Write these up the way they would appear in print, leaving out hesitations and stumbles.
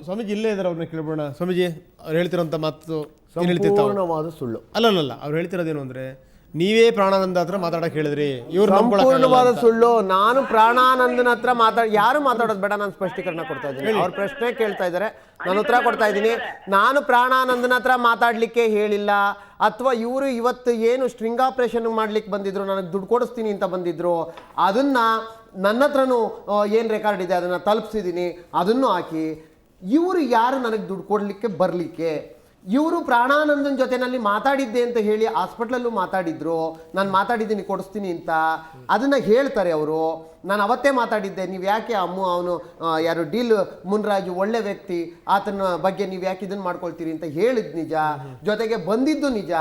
ಸ್ವಾಮೀಜಿ ಇಲ್ಲೇ ಇದ್ದಾರೆ, ಅವ್ರನ್ನ ಕೇಳ್ಬೋಣ. ಸ್ವಾಮೀಜಿ ಅವ್ರು ಹೇಳ್ತಿರೋಂಥ ಮಾತು ಸಂಪೂರ್ಣವಾದ ಸುಳ್ಳು. ಅಲ್ಲಲ್ಲ, ಅವ್ರು ಹೇಳ್ತಿರೋದೇನು ಅಂದ್ರೆ ನೀವೇ ಪ್ರಾಣಾನಂದ ಹತ್ರ ಮಾತಾಡಕ್ ಹೇಳಿದ್ರಿ, ಇವ್ರು ಸಂಪೂರ್ಣವಾದ ಸುಳ್ಳು. ನಾನು ಪ್ರಾಣಾನಂದನ ಹತ್ರ ಯಾರು ಮಾತಾಡೋದು ಬೇಡ, ನಾನು ಸ್ಪಷ್ಟೀಕರಣ ಕೊಡ್ತಾ ಇದ್ದೀನಿ. ಅವ್ರ ಪ್ರಶ್ನೆ ಕೇಳ್ತಾ ಇದ್ದಾರೆ, ನಾನು ಉತ್ತರ ಕೊಡ್ತಾ ಇದ್ದೀನಿ. ನಾನು ಪ್ರಾಣಾನಂದನ ಹತ್ರ ಮಾತಾಡ್ಲಿಕ್ಕೆ ಹೇಳಿಲ್ಲ, ಅಥವಾ ಇವರು ಇವತ್ತು ಏನು ಸ್ಟ್ರಿಂಗ್ ಆಪರೇಷನ್ ಮಾಡ್ಲಿಕ್ಕೆ ಬಂದಿದ್ರು, ನನಗೆ ದುಡ್ಡು ಕೊಡಿಸ್ತೀನಿ ಅಂತ ಬಂದಿದ್ರು, ಅದನ್ನ ನನ್ನ ಹತ್ರನೂ ಏನು ರೆಕಾರ್ಡ್ ಇದೆ ಅದನ್ನು ತಲುಪಿಸಿದ್ದೀನಿ, ಅದನ್ನು ಹಾಕಿ. ಇವರು ಯಾರು ನನಗೆ ದುಡ್ಡು ಕೊಡಲಿಕ್ಕೆ ಬರಲಿಕ್ಕೆ? ಇವರು ಪ್ರಾಣಾನಂದನ ಜೊತೆನಲ್ಲಿ ಮಾತಾಡಿದ್ದೆ ಅಂತ ಹೇಳಿ ಹಾಸ್ಪಿಟ್ಲಲ್ಲೂ ಮಾತಾಡಿದ್ರು, ನಾನು ಮಾತಾಡಿದ್ದೀನಿ ಕೊಡಿಸ್ತೀನಿ ಅಂತ, ಅದನ್ನು ಹೇಳ್ತಾರೆ ಅವರು. ನಾನು ಅವತ್ತೇ ಮಾತಾಡಿದ್ದೆ, ನೀವು ಯಾಕೆ ಅವನು ಯಾರು ಡೀಲ್ ಮುನ್ರಾಜು ಒಳ್ಳೆ ವ್ಯಕ್ತಿ, ಆತನ ಬಗ್ಗೆ ನೀವು ಯಾಕೆ ಇದನ್ನು ಮಾಡ್ಕೊಳ್ತೀರಿ ಅಂತ ಹೇಳಿದ್ ನಿಜ. ಜೊತೆಗೆ ಬಂದಿದ್ದು ನಿಜ,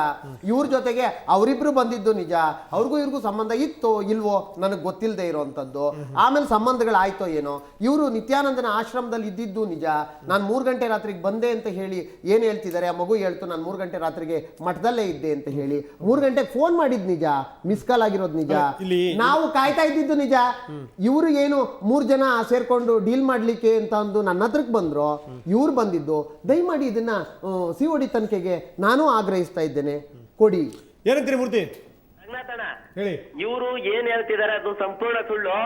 ಇವ್ರ ಜೊತೆಗೆ ಅವರಿಬ್ರು ಬಂದಿದ್ದು ನಿಜ. ಅವ್ರಿಗೂ ಇವ್ರಿಗೂ ಸಂಬಂಧ ಇತ್ತೋ ಇಲ್ವೋ ನನಗೆ ಗೊತ್ತಿಲ್ಲದೆ ಇರೋವಂಥದ್ದು. ಆಮೇಲೆ ಸಂಬಂಧಗಳಾಯ್ತೋ ಏನೋ. ಇವರು ನಿತ್ಯಾನಂದನ ಆಶ್ರಮದಲ್ಲಿ ಇದ್ದಿದ್ದು ನಿಜ. ನಾನು 3 ಗಂಟೆ ರಾತ್ರಿಗೆ ಬಂದೆ ಅಂತ ಹೇಳಿ ಏನು ಹೇಳ್ತಿದ್ದಾರೆ, ಆ ಮಗು ಹೇಳ್ತು ನಾನು 3 ಗಂಟೆ ರಾತ್ರಿಗೆ ಮಠದಲ್ಲೇ ಇದ್ದೆ ಅಂತ ಹೇಳಿ. 3 ಗಂಟೆಗೆ ಫೋನ್ ಮಾಡಿದ್ ನಿಜ, ಮಿಸ್ ಕಾಲ್ ಆಗಿರೋದು ನಿಜ, ನಾವು ಕಾಯ್ತಾ ಇದ್ದಿದ್ದು ನಿಜ. ಇವರು ಏನು 3 ಜನ ಸೇರ್ಕೊಂಡು ಡೀಲ್ ಮಾಡ್ಲಿಕ್ಕೆ ಅಂತ ಅಂದು ನನ್ನ ಹತ್ರಕ್ಕೆ ಬಂದ್ರು, ಇವ್ರು ಬಂದಿದ್ದು. ದಯಮಾಡಿ ಇದನ್ನ COD ತನಿಖೆಗೆ ನಾನು ಆಗ್ರಹಿಸ್ತಾ ಇದ್ದೇನೆ, ಕೊಡಿ. ಏನಂತೀರಿ ಮೂರ್ತಿ? ಹೇಳಿ. ಇವರು ಏನ್ ಹೇಳ್ತಿದ್ದಾರೆ ಅದು ಸಂಪೂರ್ಣ ಸುಳ್ಳು.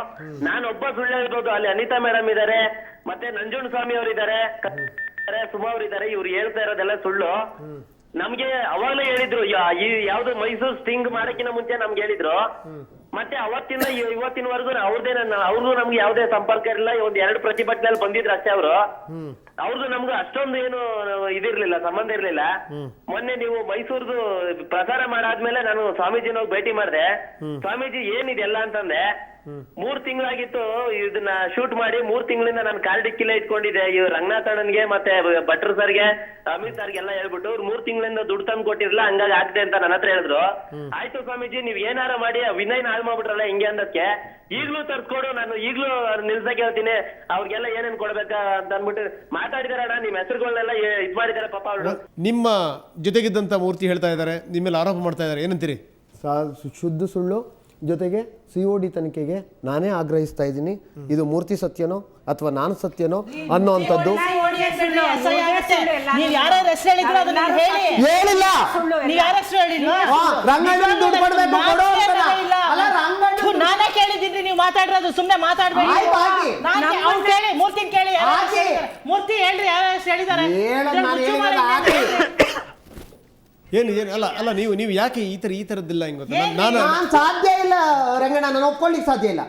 ನಾನೊಬ್ಬ ಸುಳ್ಳು ಹೇಳ್ಬೋದು, ಅಲ್ಲಿ ಅನಿತಾ ಮೇಡಮ್ ಇದಾರೆ, ಮತ್ತೆ ನಂಜುಂಡ ಸ್ವಾಮಿ ಅವರಿದ್ದಾರೆ, ಸುಮಾ ಅವರಿದ್ದಾರೆ. ಇವ್ರು ಹೇಳ್ತಾ ಇರೋದೆಲ್ಲ ಸುಳ್ಳು. ನಮ್ಗೆ ಅವಾಗಲೇ ಹೇಳಿದ್ರು, ಯಾವ್ದು ಮೈಸೂರು ಸ್ಟಿಂಗ್ ಮಾಡಕ್ಕಿಂತ ಮುಂಚೆ ನಮ್ಗೆ ಹೇಳಿದ್ರು. ಮತ್ತೆ ಅವತ್ತಿಂದ ಇವತ್ತಿನವರೆಗೂ ಅವ್ರಿಗೂ ನಮ್ಗೆ ಯಾವ್ದೇ ಸಂಪರ್ಕ ಇರಲಿಲ್ಲ. ಒಂದ್ 2 ಪ್ರತಿಭಟನೆಯಲ್ಲಿ ಬಂದಿದ್ರು ಅಷ್ಟೇ ಅವರು. ಅವ್ರದ್ದು ನಮ್ಗೂ ಅಷ್ಟೊಂದು ಏನು ಇದಿರ್ಲಿಲ್ಲ, ಸಂಬಂಧ ಇರ್ಲಿಲ್ಲ. ಮೊನ್ನೆ ನೀವು ಮೈಸೂರ್ದು ಪ್ರಸಾರ ಮಾಡಾದ್ಮೇಲೆ ನಾನು ಸ್ವಾಮೀಜಿನ ಹೋಗಿ ಭೇಟಿ ಮಾಡಿದೆ. ಸ್ವಾಮೀಜಿ ಏನಿದೆಲ್ಲ ಅಂತಂದೆ. 3 ತಿಂಗಳಾಗಿತ್ತು ಇದನ್ನ ಶೂಟ್ ಮಾಡಿ. 3 ತಿಂಗಳಿಂದ ನಾನು ಕಾಲ್ಡಿಕ್ಕಿಲ್ಲೇ ಇಟ್ಕೊಂಡಿದ್ದೆ. ಇವ್ ರಂಗನಾಥ್ ಅಣ್ಣನ್ಗೆ ಮತ್ತೆ ಭಟ್ರು ಸರ್ಗೆ, ಅಮಿತ್ ಸರ್ಗೆ ಎಲ್ಲ ಹೇಳ್ಬಿಟ್ಟು ಅವ್ರು 3 ತಿಂಗಳಿಂದ ದುಡ್ಡು ತಂದು ಕೊಟ್ಟಿರ್ಲಿಲ್ಲ, ಹಂಗಾಗಿ ಆಗ್ದೆ ಅಂತ ನನ್ನ ಹತ್ರ ಹೇಳಿದ್ರು. ಆಯ್ತು ಸ್ವಾಮೀಜಿ, ನೀವ್ ಏನಾರ ಮಾಡಿ ವಿನಯ್ ಹಾಳು ಮಾಡ್ಬಿಟ್ರಲ್ಲ ಹಿಂಗೆ ಅಂದಕ್ಕೆ, ಈಗ್ಲೂ ತರ್ಸ್ಕೊಡು, ನಾನು ಈಗ್ಲೂ ನಿಲ್ಸಕ್ಕೆ ಹೇಳ್ತೀನಿ, ಅವ್ರಿಗೆಲ್ಲ ಏನೇನ್ ಕೊಡ್ಬೇಕ ಅಂತ ಅನ್ಬಿಟ್ಟು ಮಾತಾಡಿದಾರಣ್ಣ. ನಿಮ್ ಹೆಸರುಗಳನ್ನೆಲ್ಲ ಇದ್ ಮಾಡಿದಾರೆ ಪಾಪ ಅವರು. ನಿಮ್ಮ ಜೊತೆಗಿದ್ದಂತ ಮೂರ್ತಿ ಹೇಳ್ತಾ ಇದ್ದಾರೆ, ನಿಮ್ಮೆಲ್ಲ ಆರೋಪ ಮಾಡ್ತಾ ಇದ್ದಾರೆ, ಏನಂತೀರಿ? ಶುದ್ಧ ಸುಳ್ಳು. ಜೊತೆಗೆ COD ತನಿಖೆಗೆ ನಾನೇ ಆಗ್ರಹಿಸ್ತಾ ಇದ್ದೀನಿ. ಇದು ಮೂರ್ತಿ ಸತ್ಯನೋ ಅಥವಾ ನಾನು ಸತ್ಯನೋ ಅನ್ನೋಂಥದ್ದು ಹೇಳಿಲ್ಲ. ನಾನೇ ಕೇಳಿದ್ದೀನಿ, ನೀವು ಮಾತಾಡಿರೋದು ಸುಮ್ಮನೆ ಮಾತಾಡ್ಬೇಡಿ. ಮೂರ್ತಿ ಕೇಳಿ, ಮೂರ್ತಿ ಹೇಳ್ರಿ ಯಾವ ಹೇಳಿದ್ದಾರೆ. ಏನು ಅಲ್ಲ ನೀವು ಯಾಕೆ ಈ ತರದ್ದಿಲ್ಲ ಹಿಂಗ? ನಾನು ಸಾಧ್ಯ ಇಲ್ಲ ರಂಗಣ್ಣ, ನಾನು ಒಪ್ಕೊಳ್ಳಿಕ್ ಸಾಧ್ಯ ಇಲ್ಲ.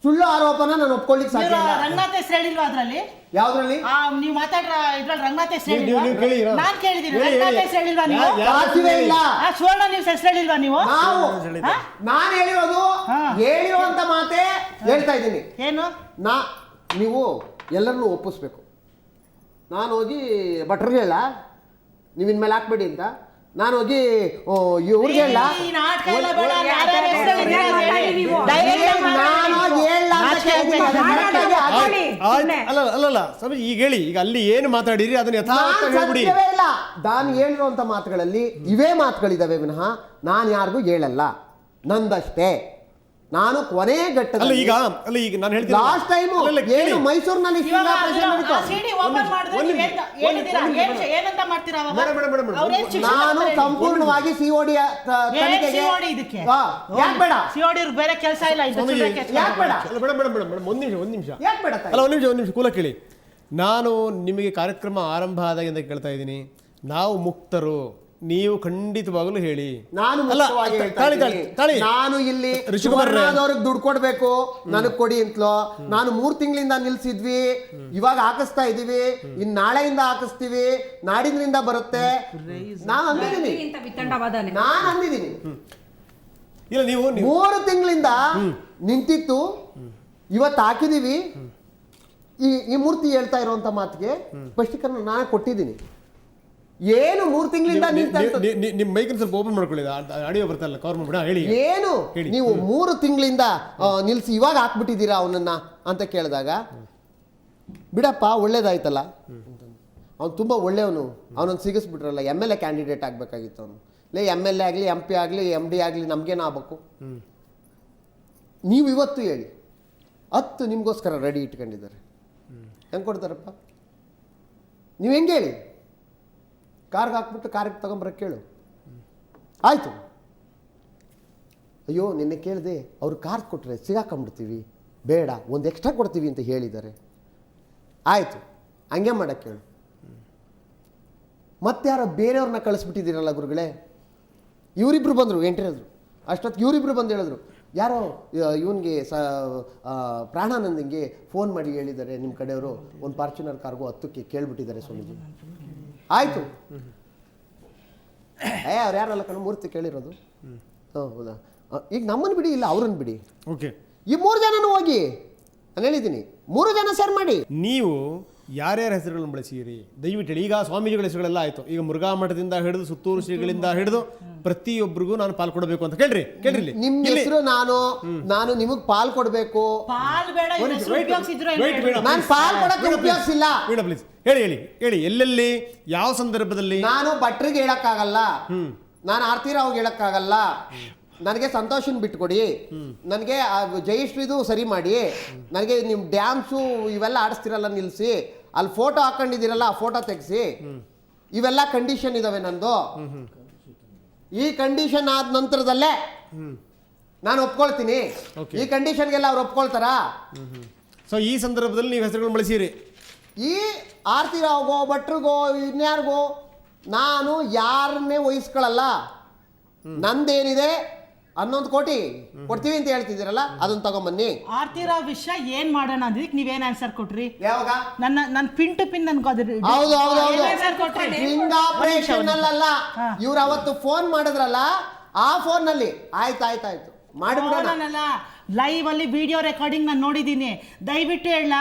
ಸುಳ್ಳು ಆರೋಪನ ನಾನು ಒಪ್ಕೊಳ್ಳಿಕ್ ಸಾಧ್ಯ ಇಲ್ಲ. ರಂಗನಾಥ್ ಹೆಸರು ಹೇಳಿಲ್ವಾ ಅದ್ರಲ್ಲಿ? ಯಾವ್ದ್ರಲ್ಲಿ ನೀವು ಮಾತಾಡ್ರ ಇದ್ರಲ್ಲಿ ರಂಗನಾಥ್ ಹೆಸರು ಹೇಳಿಲ್ವಾ? ನಾನ್ ಕೇಳಿದ್ದೀನಿ, ರಂಗನಾಥ್ ಹೆಸರು ಹೇಳಿಲ್ವಾ ನೀವು? ಸಾಧ್ಯವೇ ಇಲ್ಲ. ಸುವರ್ಣ ನ್ಯೂಸ್ ಹೆಸರು ಹೇಳಿಲ್ವಾ ನೀವು? ನಾನು ಹೇಳಿರುವಂತ ಮಾತೇ ಹೇಳ್ತಾ ಇದ್ದೀನಿ. ಏನು? ನೀವು ಎಲ್ಲರನ್ನೂ ಒಪ್ಪಿಸ್ಬೇಕು. ನಾನು ಹೋಗಿ ಭಟ್ರಿಗೆ ಹೇಳ ನೀವು ಇನ್ಮೇಲೆ ಹಾಕ್ಬೇಡಿ ಅಂತ, ನಾನು ಹೋಗಿ ಇವ್ರಿಗೆ ಹೇಳ ಅಲ್ಲ ಸ್ವಾಮೀಜಿ ಈಗ ಹೇಳಿ, ಈಗ ಅಲ್ಲಿ ಏನು ಮಾತಾಡಿರಿ ಅದನ್ನ ಯಥಾರ್ಥ ಹೇಳ್ಬಿಡಿ. ಇಲ್ಲ, ನಾನು ಹೇಳಿರುವಂತ ಮಾತುಗಳಲ್ಲಿ ಇವೇ ಮಾತುಗಳಿದಾವೆ ವಿನಃ ನಾನು ಯಾರಿಗೂ ಹೇಳಲ್ಲ, ನಂದಷ್ಟೇ. ನಾನು ಕೊನೆ ಘಟ್ಟದಲ್ಲಿ ಈಗ ನಾನು ಹೇಳ್ತೀನಿ, ಲಾಸ್ಟ್ ಟೈಮ್ ಏನು ಮೈಸೂರಿನಲ್ಲಿ ನಾನು ಸಂಪೂರ್ಣವಾಗಿ COD ತನಿಖೆಗೆ ಯಾಕೆ ಬೇಡ? ಬೇರೆ ಕೆಲಸ ಇಲ್ಲ, ಯಾಕೆ ಬೇಡ? ಒಂದ್ ನಿಮಿಷ ಯಾಕೆ ಬೇಡ? ಒಂದ್ ನಿಮಿಷ ಕೂಲ ಕೇಳಿ. ನಾನು ನಿಮಗೆ ಕಾರ್ಯಕ್ರಮ ಆರಂಭ ಆದಾಗಿಂದ ಕೇಳ್ತಾ ಇದ್ದೀನಿ, ನಾವು ಮುಕ್ತರು, ನೀವು ಖಂಡಿತವಾಗಲೂ ಹೇಳಿ. ನಾನು ಇಲ್ಲಿ ಋಷಿಕುಮಾರ್ನವ್ರಿಗೆ ದುಡ್ಡು ಕೊಡ್ಬೇಕು, ನನಗ್ ಕೊಡಿ ಅಂತಲೋ. ನಾನು 3 ತಿಂಗಳಿಂದ ನಿಲ್ಸಿದ್ವಿ, ಇವಾಗ ಹಾಕಿಸ್ತಾ ಇದೀವಿ, ಇನ್ ನಾಳೆಯಿಂದ ಹಾಕಿಸ್ತೀವಿ, ನಾಡಿದ್ರಿಂದ ಬರುತ್ತೆ ನಾನು ಅಂದಿದ್ದೀನಿ. ಇಲ್ಲ, ನೀವು 3 ತಿಂಗಳಿಂದ ನಿಂತಿತ್ತು, ಇವತ್ತು ಹಾಕಿದೀವಿ. ಈ ಮೂರ್ತಿ ಹೇಳ್ತಾ ಇರುವಂತ ಮಾತಿಗೆ ಸ್ಪಷ್ಟೀಕರಣ ನಾನು ಕೊಟ್ಟಿದ್ದೀನಿ. ಏನು 3 ತಿಂಗಳಿಂದ ನಿಮ್ಮ ಮೈಕ್ ಸ್ವಲ್ಪ ಓಪನ್ ಮಾಡ್ಕೊಳ್ಳಿ, ಆಡಿಯೋ ಬರ್ತಾರಲ್ಲ, ಕವರ್ ಮಾಡ್ಬಿಡ. ಹೇಳಿ ಏನು ನೀವು 3 ತಿಂಗಳಿಂದ ನಿಲ್ಸಿ ಇವಾಗ ಹಾಕ್ಬಿಟ್ಟಿದ್ದೀರಾ ಅವನನ್ನ ಅಂತ ಕೇಳಿದಾಗ, ಬಿಡಪ್ಪ ಒಳ್ಳೇದಾಯ್ತಲ್ಲ, ಅವ್ನು ತುಂಬ ಒಳ್ಳೆಯವನು, ಅವನನ್ನು ಸಿಗಿಸ್ಬಿಟ್ರಲ್ಲ, MLA ಕ್ಯಾಂಡಿಡೇಟ್ ಆಗಬೇಕಾಗಿತ್ತು ಅವನು. MLA ಆಗಲಿ, MP ಆಗಲಿ, MD ಆಗಲಿ, ನಮಗೇನು ಆಗ್ಬೇಕು? ನೀವು ಇವತ್ತು ಹೇಳಿ, 10 ನಿಮಗೋಸ್ಕರ ರೆಡಿ ಇಟ್ಕೊಂಡಿದ್ದಾರೆ, ಹೆಂಗೆ ಕೊಡ್ತಾರಪ್ಪ? ನೀವು ಹೆಂಗೆ ಹೇಳಿ, ಕಾರ್ಗೆ ಹಾಕ್ಬಿಟ್ಟು ಕಾರ್ಗೆ ತಗೊಂಬರಕ್ಕೆ ಕೇಳು. ಆಯಿತು, ಅಯ್ಯೋ ನಿನ್ನೆ ಕೇಳಿದೆ ಅವ್ರು ಕಾರ್ ಕೊಟ್ಟರೆ ಸಿಗಾಕೊಂಡ್ಬಿಡ್ತೀವಿ, ಬೇಡ ಒಂದು ಎಕ್ಸ್ಟ್ರಾ ಕೊಡ್ತೀವಿ ಅಂತ ಹೇಳಿದ್ದಾರೆ. ಆಯಿತು, ಹಂಗೆ ಮಾಡೋಕ್ಕೆ ಹೇಳು. ಮತ್ತೆ ಯಾರೋ ಬೇರೆಯವ್ರನ್ನ ಕಳಿಸ್ಬಿಟ್ಟಿದ್ದೀರಲ್ಲ ಗುರುಗಳೇ. ಇವರಿಬ್ರು ಬಂದರು, ಎಂಟ್ರಿದ್ರು. ಅಷ್ಟೊತ್ತಿಗೆ ಇವರಿಬ್ರು ಬಂದು ಹೇಳಿದ್ರು, ಯಾರೋ ಇವನಿಗೆ ಪ್ರಾಣಾನಂದಂಗೆ ಫೋನ್ ಮಾಡಿ ಹೇಳಿದ್ದಾರೆ ನಿಮ್ಮ ಕಡೆಯವರು ಒಂದು ಫಾರ್ಚುನರ್ ಕಾರ್ಗೋ 10ಕ್ಕೆ ಕೇಳಿಬಿಟ್ಟಿದ್ದಾರೆ ಸ್ವಾಮೀಜಿ. ಆಯಿತು, ಅವ್ರು ಯಾರಲ್ಲ ಕಣ ಮೂರ್ತಿ ಕೇಳಿರೋದು. ಹೌದಾ, ಈಗ ನಮ್ಮನ್ನು ಬಿಡಿ, ಇಲ್ಲ ಅವ್ರನ್ನ ಬಿಡಿ. ಓಕೆ, ಈ 3 ಜನನೂ ಹೋಗಿ ನಾನು ಹೇಳಿದ್ದೀನಿ, 3 ಜನ ಸೇರ್ ಮಾಡಿ. ನೀವು ಯಾರ್ಯಾರ ಹೆಸರುಗಳನ್ನು ಬಳಸಿರಿ ದಯವಿಟ್ಟು ಹೇಳಿ. ಈಗ ಸ್ವಾಮೀಜಿಗಳ ಹೆಸರುಗಳೆಲ್ಲ ಆಯಿತು, ಈಗ ಮುರುಘಾ ಮಠದಿಂದ ಹಿಡಿದು ಸುತ್ತೂರು ಶ್ರೀಗಳಿಂದ ಹಿಡಿದು ಪ್ರತಿಯೊಬ್ಬರಿಗೂ ನಾನು ಪಾಲ್ ಕೊಡಬೇಕು ಅಂತ ಕೇಳ್ರಿ. ಕೇಳ್ರಿ, ನಿಮ್ಮ ಹೆಸರು ನಾನು ನಿಮಗೆ ಪಾಲ್ ಕೊಡಬೇಕು. ನಾನು ಪಾಲ್ ಕೊಡಕ್ಕೆ ಉಪಯೋಗಿಸಿಲ್ಲ. ಪ್ಲೀಸ್ ಹೇಳಿ ಹೇಳಿ ಹೇಳಿ, ಎಲ್ಲೆಲ್ಲಿ ಯಾವ ಸಂದರ್ಭದಲ್ಲಿ? ನಾನು ಭಟ್ರಿಗೆ ಹೇಳಕ್ಕಾಗಲ್ಲ, ನಾನು ಆರ್ತಿರಾವ್ಗೆ ಹೇಳಕ್ಕಾಗಲ್ಲ, ನನಗೆ ಸಂತೋಷನ್ ಬಿಟ್ಕೊಡಿ, ನನಗೆ ಜಯಶ್ರೀದು ಸರಿ ಮಾಡಿ, ನನಗೆ ನಿಮ್ಮ ಡ್ಯಾನ್ಸು ಇವೆಲ್ಲ ಆಡಿಸ್ತಿರಲ್ಲ ನಿಲ್ಲಿಸಿ, ಅಲ್ಲಿ ಫೋಟೋ ಹಾಕೊಂಡಿದ್ದೀರಲ್ಲ ಆ ಫೋಟೋ ತೆಗೆಸಿ, ಇವೆಲ್ಲ ಕಂಡೀಷನ್ ಇದಾವೆ ನಂದು. ಈ ಕಂಡೀಷನ್ ಆದ ನಂತರದಲ್ಲೇ ನಾನು ಒಪ್ಕೊಳ್ತೀನಿ. ಈ ಕಂಡೀಷನ್ಗೆಲ್ಲ ಅವ್ರು ಒಪ್ಕೊಳ್ತಾರಾ? ಸೊ ಈ ಸಂದರ್ಭದಲ್ಲಿ ನೀವು ಹೆಸರುಗಳನ್ನು ಬಳಸಿರಿ. ಈ ಆರ್ತಿರಾವ್ಗೋ ಭಟ್ರಿಗೋ ಇನ್ಯಾರಿಗೋ ನಾನು ಯಾರನ್ನೇ ವಹಿಸ್ಕೊಳ್ಳಲ್ಲ. ನಂದೇನಿದೆ 11 ಕೋಟಿ ಕೊಡ್ತೀವಿ ಅಂತ ಹೇಳ್ತಿದ್ದೀರಲ್ಲ, ಅದನ್ನ ತಗೊಂಬನ್ನಿ. ಆರ್ತಿರಾವ್ ವಿಷಯ ಏನ್ ಮಾಡೋಣ ಅಂದಿದ್ದಕ್ಕೆ ನೀವೇನ್ ಆನ್ಸರ್ ಕೊಟ್ರಿ? ಯಾವಾಗ? ನನ್ನ ಪಿನ್ ಟು ಪಿನ್ ಹೌದು ಸ್ವಿಂಗ್ ಆಪರೇಷನ್ ಅಲ್ಲ, ಇವ್ರು ಅವತ್ತು ಫೋನ್ ಮಾಡಿದ್ರಲ್ಲ ಆ ಫೋನ್ ನಲ್ಲಿ ಆಯ್ತಾಯ್ತಾಯ್ತು ಮಾಡಿಬಿಡೋಣ. ಲೈವ್ ಅಲ್ಲಿ ವಿಡಿಯೋ ರೆಕಾರ್ಡಿಂಗ್ ನಾನು ನೋಡಿದ್ದೀನಿ. ದಯವಿಟ್ಟು ಹೇಳ,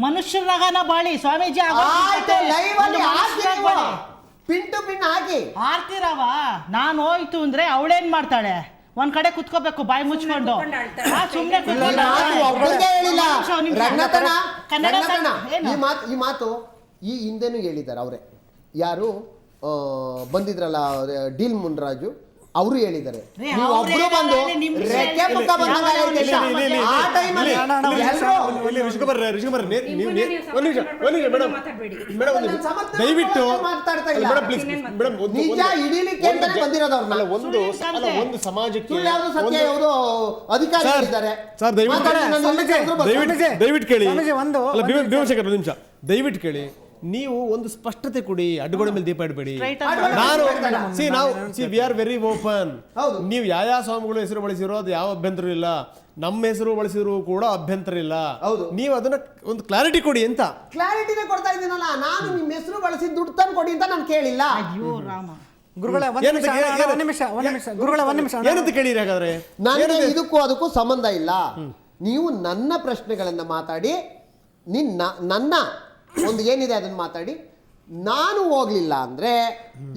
ಮನುಷ್ಯರಾಗನ ಬಾಳಿ ಸ್ವಾಮೀಜಿ ಪಿನ್ ಟು ಪಿನ್ ಹಾಕಿ. ಆರ್ತಿರಾವ ನಾನು ಹೋಯ್ತು ಅಂದ್ರೆ ಅವಳೇನ್ ಮಾಡ್ತಾಳೆ? ಒಂದ್ ಕಡೆ ಕುತ್ಕೋಬೇಕು ಬಾಯಿ ಮುಚ್ಕೊಂಡು. ಈ ಮಾತು ಈ ಹಿಂದೆನೂ ಹೇಳಿದ್ದಾರೆ ಅವರೇ. ಯಾರು ಬಂದಿದ್ರಲ್ಲ ಡೀಲ್ ಮುನ್ರಾಜು, ಅವರು ಹೇಳಿದ್ದಾರೆ. ನೀವು ಒಬ್ರು ಬಂದು ರೆಕ್ಕೆ ಮುಖ ನಿಜ ಹಿಡೀಲಿಕ್ಕೆ ಅಂತಾನೆ ಬಂದಿರೋದವ್ರನ್ನ. ಒಂದು ಸಮಾಜಕ್ಕೆ ಅಧಿಕಾರಿ ಇದ್ದಾರೆ. ದಯವಿಟ್ಟು ಕೇಳಿ, ಭೀಮಶೇಖರ್ ಒಂದು ನಿಮಿಷ ದಯವಿಟ್ಟು ಕೇಳಿ. ನೀವು ಒಂದು ಸ್ಪಷ್ಟತೆ ಕೊಡಿ, ಅಡ್ಡಗೋಡೆ ಮೇಲೆ ದೀಪ ಇಡಬೇಡಿ. We are very open. ನೀವು ಯಾವ ಸ್ವಾಮಿಗಳು ಹೆಸರು ಬಳಸಿರೋ ಅದು ಯಾವ ಅಭ್ಯಂತರ ಇಲ್ಲ, ನಮ್ಮ ಹೆಸರು ಬಳಸಿದ್ರು ಕೂಡ ಅಭ್ಯಂತರ ಇಲ್ಲ. ನೀವು ಅದನ್ನ ಒಂದು ಕ್ಲಾರಿಟಿ ಕೊಡಿ ಅಂತ. ಕ್ಲಾರಿಟಿನೇ ಕೊಡ್ತಾ ಇದ್ದೀನಲ್ಲ, ನಾನು ನಿಮ್ಮ ಹೆಸರು ಬಳಸಿ ದುಡ್ಡು ತಂದು ಕೊಡಿ ಅಂತ ನಾನು ಕೇಳಿಲ್ಲ. ಏನಂತ ಕೇಳಿರಿ ಹಾಗಾದ್ರೆ? ನನಗೆ ಇದಕ್ಕೂ ಅದಕ್ಕೂ ಸಂಬಂಧ ಇಲ್ಲ. ನೀವು ನನ್ನ ಪ್ರಶ್ನೆಗಳನ್ನ ಮಾತಾಡಿ, ನನ್ನ ಒಂದು ಏನಿದೆ ಅದನ್ನ ಮಾತಾಡಿ. ನಾನು ಹೋಗ್ಲಿಲ್ಲ ಅಂದ್ರೆ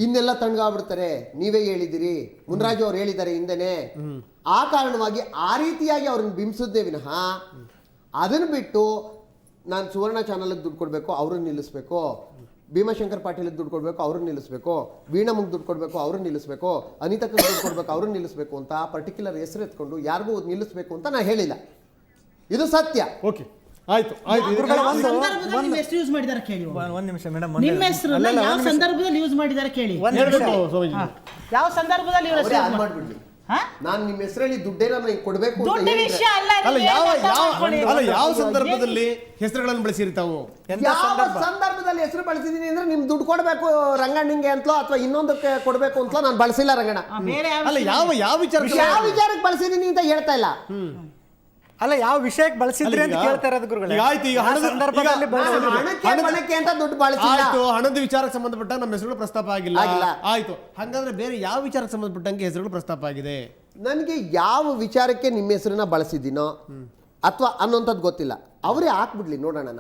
ಇನ್ನೆಲ್ಲ ತಣ್ಣಗಾಗ್ಬಿಡ್ತಾರೆ. ನೀವೇ ಹೇಳಿದಿರಿ, ಮುನ್ರಾಜು ಅವ್ರು ಹೇಳಿದ್ದಾರೆ ಹಿಂದೆನೆ. ಆ ಕಾರಣವಾಗಿ ಆ ರೀತಿಯಾಗಿ ಅವ್ರನ್ನ ಬಿಂಬಿಸಿದ್ದೇ ವಿನಃ ಅದನ್ನ ಬಿಟ್ಟು ನಾನು ಸುವರ್ಣ ಚಾನಲ್ಗೆ ದುಡ್ಡು ಕೊಡಬೇಕು ಅವ್ರನ್ನ ನಿಲ್ಲಿಸ್ಬೇಕು, ಭೀಮಶಂಕರ್ ಪಾಟೀಲ್ಗೆ ದುಡ್ಡು ಕೊಡಬೇಕು ಅವ್ರನ್ನ ನಿಲ್ಲಿಸ್ಬೇಕು, ವೀಣಮ್ಮಗೆ ದುಡ್ಡು ಕೊಡಬೇಕು ಅವ್ರನ್ನ ನಿಲ್ಲಿಸ್ಬೇಕು, ಅನಿತಕ್ಕೆ ದುಡ್ಡು ಕೊಡಬೇಕು ಅವ್ರನ್ನ ನಿಲ್ಲಿಸ್ಬೇಕು ಅಂತ ಪರ್ಟಿಕ್ಯುಲರ್ ಹೆಸರು ಎತ್ಕೊಂಡು ಯಾರಿಗೂ ನಿಲ್ಲಿಸ್ಬೇಕು ಅಂತ ನಾನು ಹೇಳಿಲ್ಲ. ಇದು ಸತ್ಯ. ಓಕೆ, ಆಯ್ತು ಆಯ್ತು. ಯೂಸ್ ಮಾಡಿದಾರೆ ಕೇಳಿ. ಒಂದ್ ನಿಮಿಷ ಮೇಡಮ್, ನಿಮ್ಮ ಹೆಸರು ಯಾವ ಸಂದರ್ಭದಲ್ಲಿ ಯೂಸ್ ಮಾಡಿದಾರೆ ಕೇಳಿ. ಯಾವ ಸಂದರ್ಭದಲ್ಲಿ ಮಾಡ್ಬಿಡ್ಲಿ. ನಾನು ನಿಮ್ಮ ಹೆಸರಲ್ಲಿ ದುಡ್ಡೇನ ಕೊಡ್ಬೇಕು ಯಾವ ಸಂದರ್ಭದಲ್ಲಿ ಹೆಸರುಗಳನ್ನು ಬಳಸಿರ್ತಾವು? ಯಾವ ಸಂದರ್ಭದಲ್ಲಿ ಹೆಸರು ಬಳಸಿದೀನಿ ಅಂದ್ರೆ ನಿಮ್ ದುಡ್ಡು ಕೊಡ್ಬೇಕು ರಂಗಣ್ಣಂಗೆ ಅಂತಲೋ ಅಥವಾ ಇನ್ನೊಂದಕ್ಕೆ ಕೊಡ್ಬೇಕು ಅಂತಲೋ ನಾನು ಬಳಸಿಲ್ಲ ರಂಗಣ್ಣ. ಅಲ್ಲ, ಯಾವ ವಿಚಾರಕ್ಕೆ ಬಳಸಿದೀನಿ ಅಂತ ಹೇಳ್ತಾ ಇಲ್ಲ. ಅಲ್ಲ, ಯಾವ ವಿಷಯಕ್ಕೆ ಬಳಸಿದ್ರಿ ಅಂತ ಕೇಳ್ತಾ ಇರೋದು ಗುರುಗಳೇ. ಆಯ್ತು, ಈಗ ಹಣಕ್ಕೆ ಅಂತ ದುಡ್ಡು ಬಳಸಿಲ್ಲ. ಹಣದ ವಿಚಾರಕ್ಕೆ ಸಂಬಂಧಪಟ್ಟ ನಮ್ಮ ಹೆಸರುಗಳು ಪ್ರಸ್ತಾಪ ಆಗಿಲ್ಲ. ಆಯ್ತು, ಹಾಗಾದ್ರೆ ಬೇರೆ ಯಾವ ವಿಚಾರಕ್ಕೆ ಸಂಬಂಧಪಟ್ಟಂಗೆ ಹೆಸರುಗಳು ಪ್ರಸ್ತಾಪ ಆಗಿದೆ? ನನಗೆ ಯಾವ ವಿಚಾರಕ್ಕೆ ನಿಮ್ಮ ಹೆಸರನ್ನ ಬಳಸಿದ್ದೀನೋ ಅಥವಾ ಅನ್ನೋಂಥದ್ದು ಗೊತ್ತಿಲ್ಲ. ಅವರೇ ಹಾಕ್ಬಿಡ್ಲಿ, ನೋಡೋಣ.